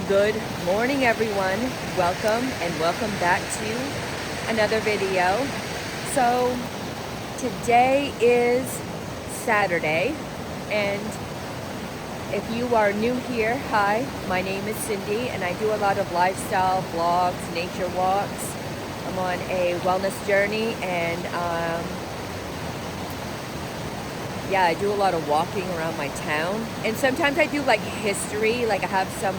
Good morning, everyone. Welcome back to another video. So today is Saturday, and if you are new here, hi, my name is Cindy, and I do a lot of lifestyle vlogs, nature walks. I'm on a wellness journey, and yeah, I do a lot of walking around my town, and sometimes I do like history, like I have some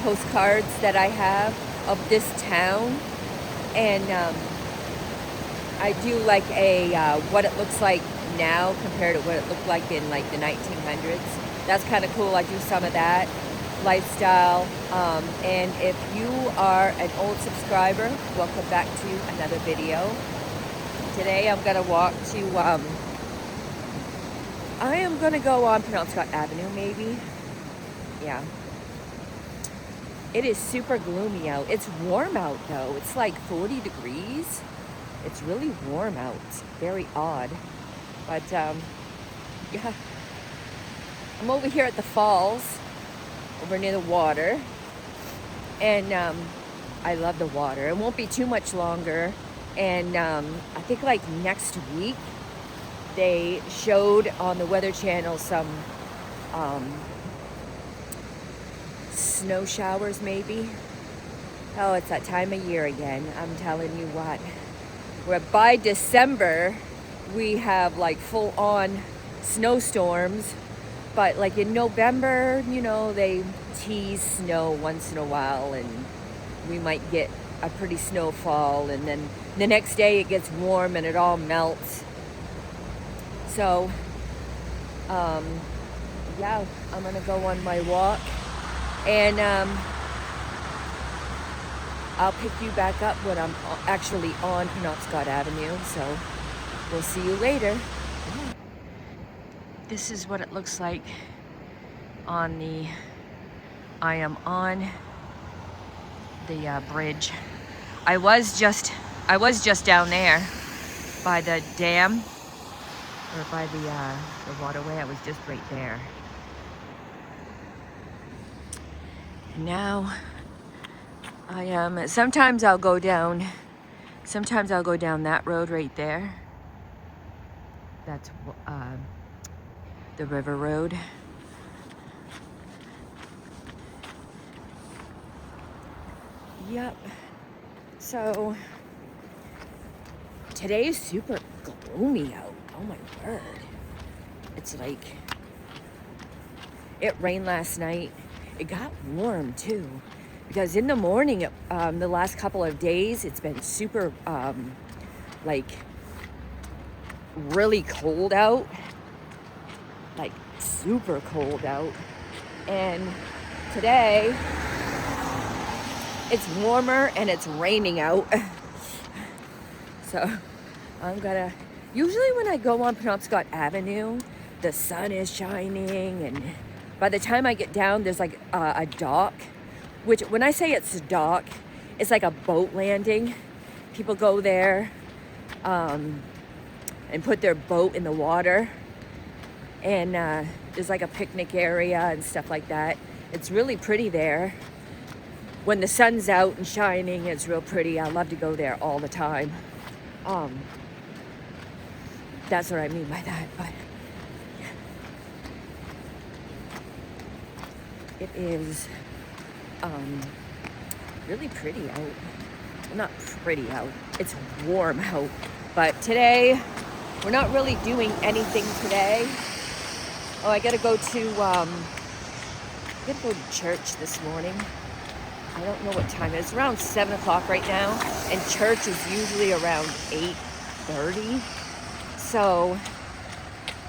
postcards that I have of this town, and I do like a what it looks like now compared to what it looked like in like the 1900s. That's kind of cool. I do some of that lifestyle, and if you are an old subscriber, welcome back to another video. Today I'm gonna walk to I am going to go on Penobscot Avenue, maybe. Yeah. It is super gloomy out. It's warm out, though. It's like 40 degrees. It's really warm out. It's very odd. But, yeah. I'm over here at the falls, over near the water. And I love the water. It won't be too much longer. And I think like next week, they showed on the Weather Channel some snow showers, maybe. Oh, it's that time of year again. I'm telling you what. Where by December, we have like full-on snowstorms. But like in November, you know, they tease snow once in a while, and we might get a pretty snowfall. And then the next day it gets warm and it all melts. So, yeah, I'm gonna go on my walk, and I'll pick you back up when I'm actually on Penobscot Avenue, so we'll see you later. This is what it looks like I am on the bridge. I was just down there by the dam, or by the waterway. I was just right there. Now I am, sometimes I'll go down that road right there. That's the river road. Yep. So today is super gloomy out. Oh my word. It's like, it rained last night. It got warm too, because in the morning, the last couple of days, it's been super, like, really cold out. Like, super cold out. And today, it's warmer and it's raining out. So, I'm gonna, usually when I go on Penobscot Avenue, the sun is shining, and by the time I get down, there's like a dock, which when I say it's a dock, it's like a boat landing. People go there and put their boat in the water, and there's like a picnic area and stuff like that. It's really pretty there. When the sun's out and shining, it's real pretty. I love to go there all the time. That's what I mean by that, but it is really pretty out. Well, not pretty out, it's warm out. But today, we're not really doing anything today. Oh, I gotta go to church this morning. I don't know what time it is. It's around 7 o'clock right now, and church is usually around 8:30. So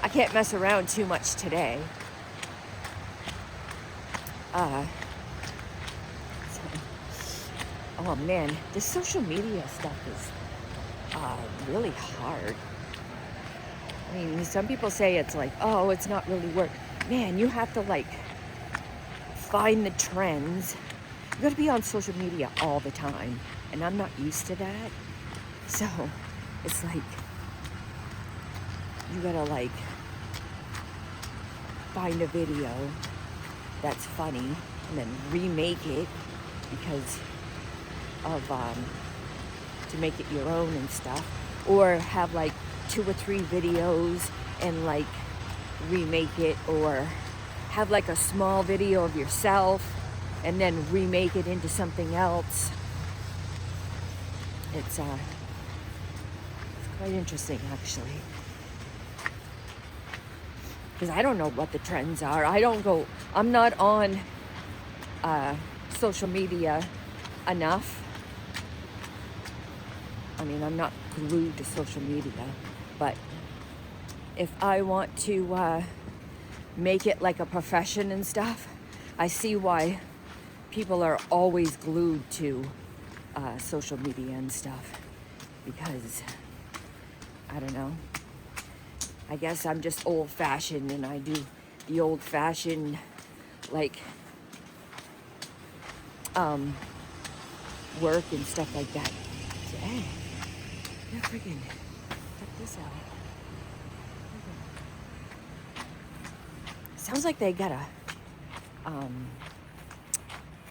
I can't mess around too much today. Oh man, this social media stuff is really hard. I mean, some people say it's like, oh, it's not really work. Man, you have to like find the trends. You gotta be on social media all the time, and I'm not used to that. So it's like, you gotta like find a video that's funny and then remake it because of to make it your own and stuff, or have like 2 or 3 videos and like remake it, or have like a small video of yourself and then remake it into something else. It's quite interesting actually, because I don't know what the trends are. I'm not on social media enough. I mean, I'm not glued to social media, but if I want to make it like a profession and stuff, I see why people are always glued to social media and stuff, because I don't know, I guess I'm just old-fashioned and I do the old-fashioned like work and stuff like that. So, hey, yeah, freaking check this out. Sounds like they got a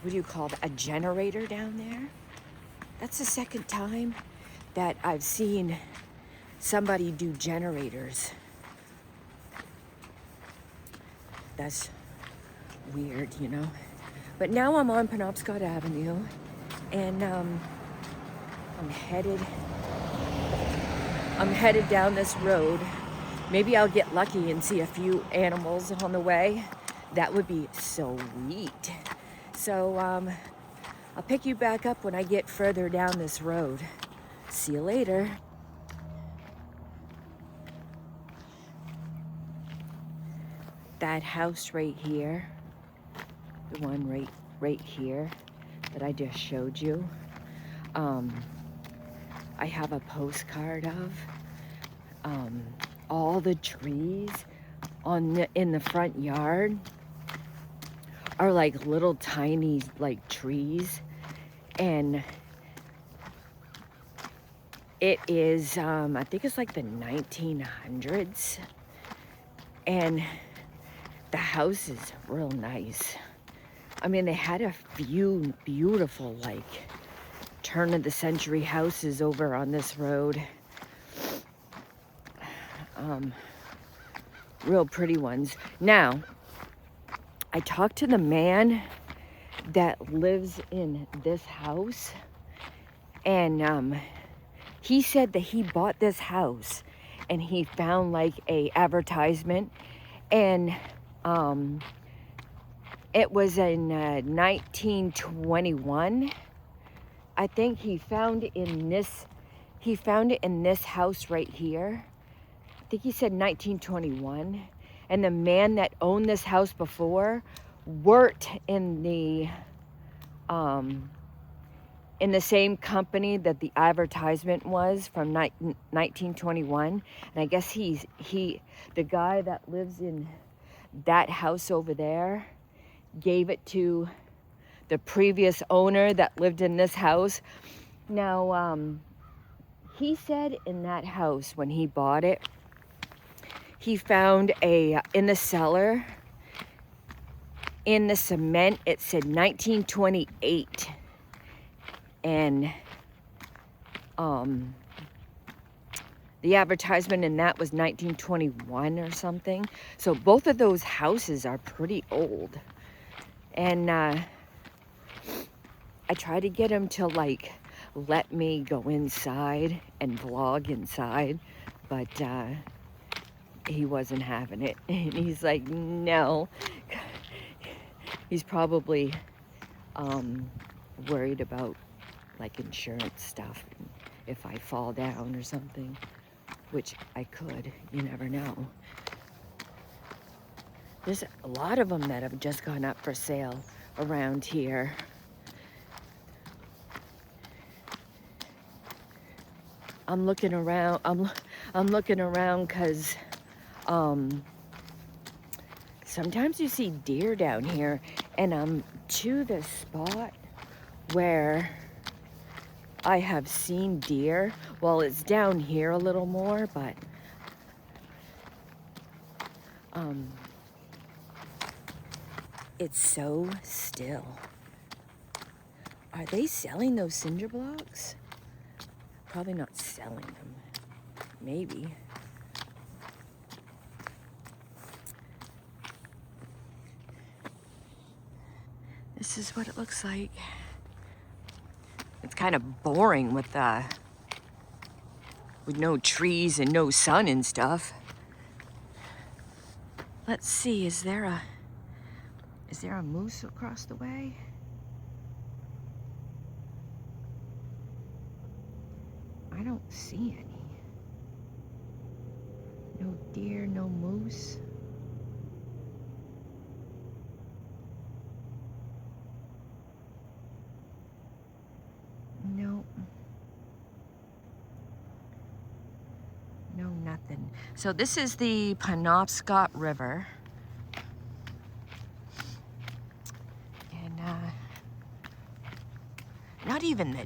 what do you call it, a generator down there. That's the second time that I've seen somebody do generators. That's weird, you know. But now I'm on Penobscot Avenue, and I'm headed down this road. Maybe I'll get lucky and see a few animals on the way. That would be sweet. So I'll pick you back up when I get further down this road. See you later. That house right here, the one right here that I just showed you, I have a postcard of all the trees in the front yard are like little tiny like trees, and it is I think it's like the 1900s, and the house is real nice. I mean, they had a few beautiful like turn of the century houses over on this road. Real pretty ones. Now, I talked to the man that lives in this house, and he said that he bought this house and he found like a advertisement, and it was in 1921. I think he found it in this house right here. I think he said 1921. And the man that owned this house before worked in the same company that the advertisement was from 1921. And I guess the guy that lives in that house over there gave it to the previous owner that lived in this house. Now, he said in that house when he bought it, he found in the cellar, in the cement, it said 1928. And the advertisement in that was 1921 or something. So both of those houses are pretty old. And I tried to get him to like let me go inside and vlog inside, but he wasn't having it. And he's like, no. He's probably worried about like insurance stuff if I fall down or something, which I could. You never know. There's a lot of them that have just gone up for sale around here. I'm looking around. I'm looking around because sometimes you see deer down here, and I'm to the spot where I have seen deer. Well, it's down here a little more, but It's so still. Are they selling those cinder blocks? Probably not selling them. Maybe. This is what it looks like. It's kind of boring with no trees and no sun and stuff. Let's see, is there a moose across the way? I don't see any. No deer, no moose. No. No, nothing. So this is the Penobscot River. And not even the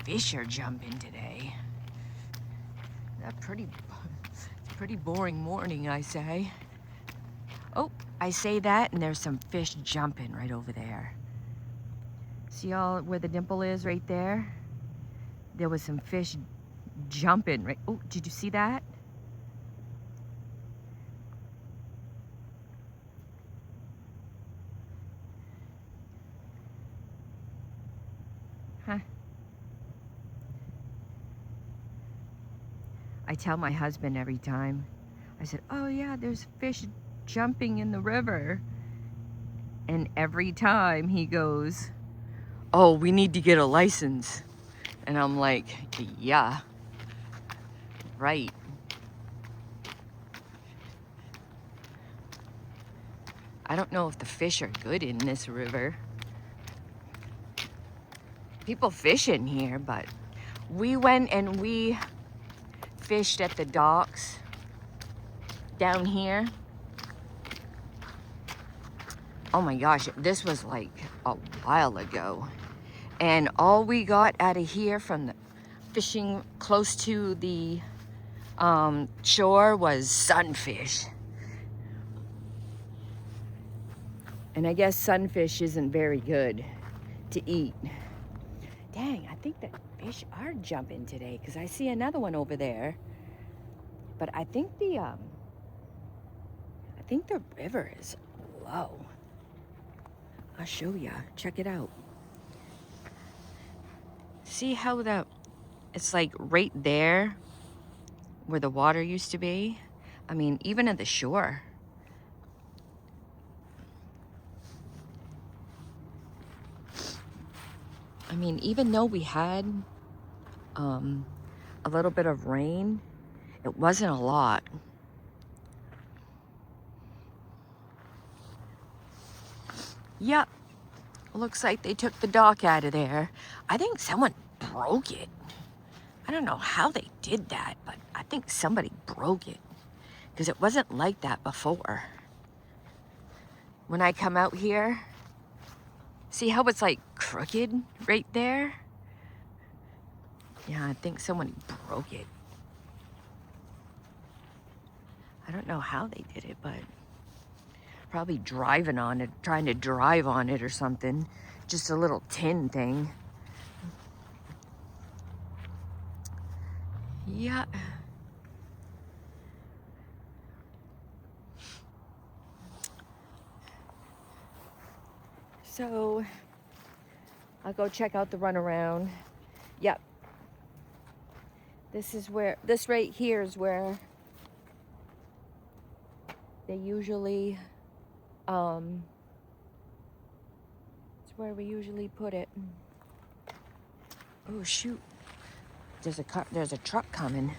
fish are jumping today. That's pretty boring morning, I say. Oh, I say that, and there's some fish jumping right over there. See all where the dimple is right there? There was some fish jumping right. Oh, did you see that? Huh. I tell my husband every time. I said, oh yeah, there's fish jumping in the river. And every time he goes, oh, we need to get a license. And I'm like, yeah, right. I don't know if the fish are good in this river. People fish in here, but we went and we fished at the docks down here. Oh my gosh, this was like a while ago. And all we got out of here from the fishing close to the shore was sunfish. And I guess sunfish isn't very good to eat. Dang, I think the fish are jumping today because I see another one over there. But I think the river is low. I'll show ya. Check it out. See how it's like right there where the water used to be? I mean, even at the shore. I mean, even though we had a little bit of rain, it wasn't a lot. Yep, looks like they took the dock out of there. I think someone broke it. I don't know how they did that, but I think somebody broke it because it wasn't like that before. When I come out here, see how it's like crooked right there? Yeah, I think someone broke it. I don't know how they did it, but probably driving on it, trying to drive on it or something. Just a little tin thing. Yeah. So, I'll go check out the runaround. Yep. This right here is where they usually, it's where we usually put it. Oh shoot, there's a truck coming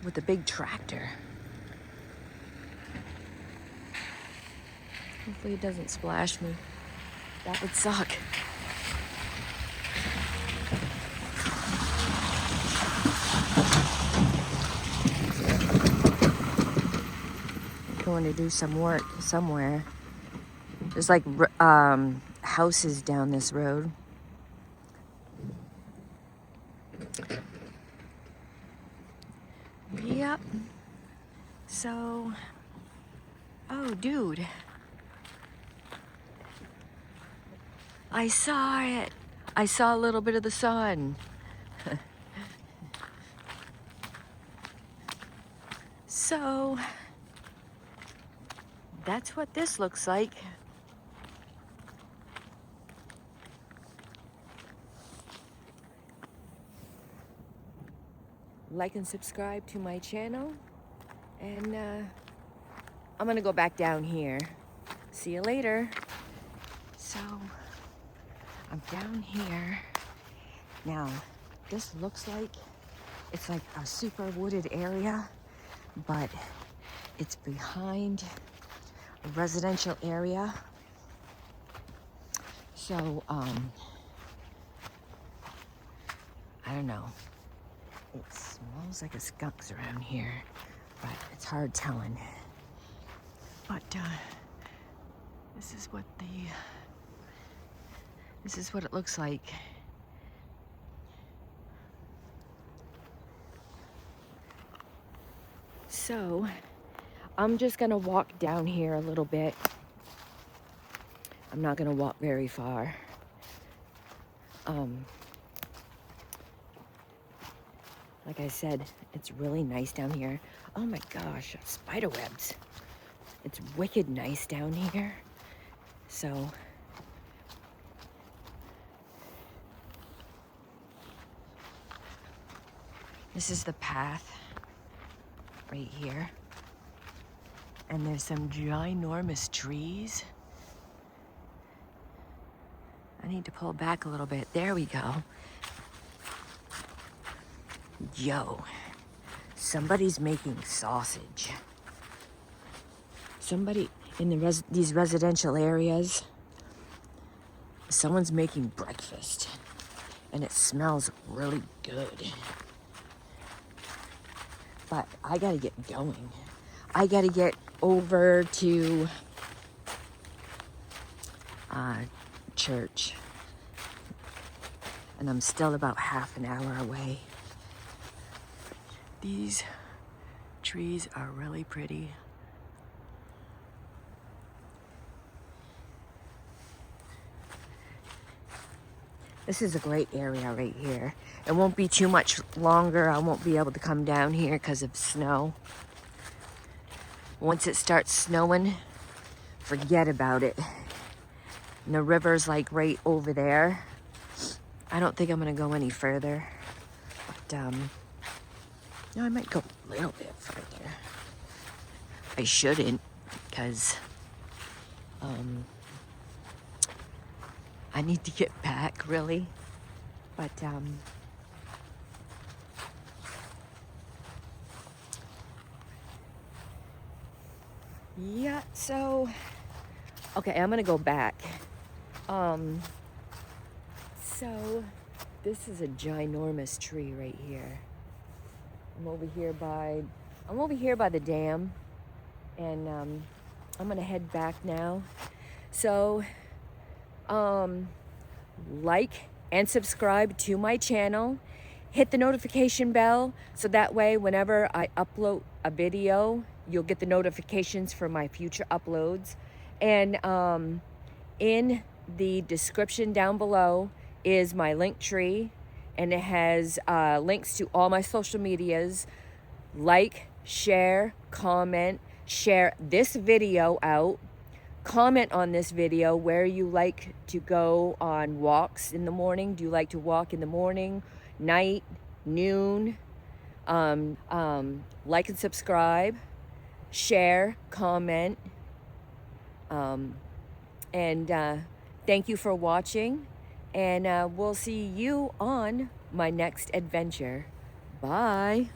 with a big tractor. Hopefully it doesn't splash me. That would suck. Going to do some work somewhere. There's like houses down this road. Yep. So, oh dude, I saw it. I saw a little bit of the sun. So that's what this looks like. Like and subscribe to my channel. And I'm gonna go back down here. See you later. So I'm down here. Now, this looks like it's like a super wooded area, but it's behind a residential area. So, I don't know. It smells like a skunk's around here, but it's hard telling. But this is what it looks like. So I'm just gonna walk down here a little bit. I'm not gonna walk very far. Like I said, it's really nice down here. Oh my gosh, spider webs. It's wicked nice down here. So this is the path right here. And there's some ginormous trees. I need to pull back a little bit. There we go. Yo, somebody's making sausage. Somebody in these residential areas, someone's making breakfast, and it smells really good. But I gotta get going. I gotta get over to church, and I'm still about half an hour away. These trees are really pretty. This is a great area right here. It won't be too much longer. I won't be able to come down here because of snow. Once it starts snowing, forget about it. And the river's like right over there. I don't think I'm gonna go any further. But no, I might go a little bit further. I shouldn't, because I need to get back, really. But yeah, so okay, I'm gonna go back. So this is a ginormous tree right here. I'm over here by the dam, and I'm gonna head back now. So like and subscribe to my channel. Hit the notification bell so that way whenever I upload a video, you'll get the notifications for my future uploads. And in the description down below is my link tree, and it has links to all my social medias. Like, share, comment, share this video out. Comment on this video where you like to go on walks in the morning. Do you like to walk in the morning, night, noon? Like and subscribe, share, comment, and thank you for watching, and we'll see you on my next adventure. Bye.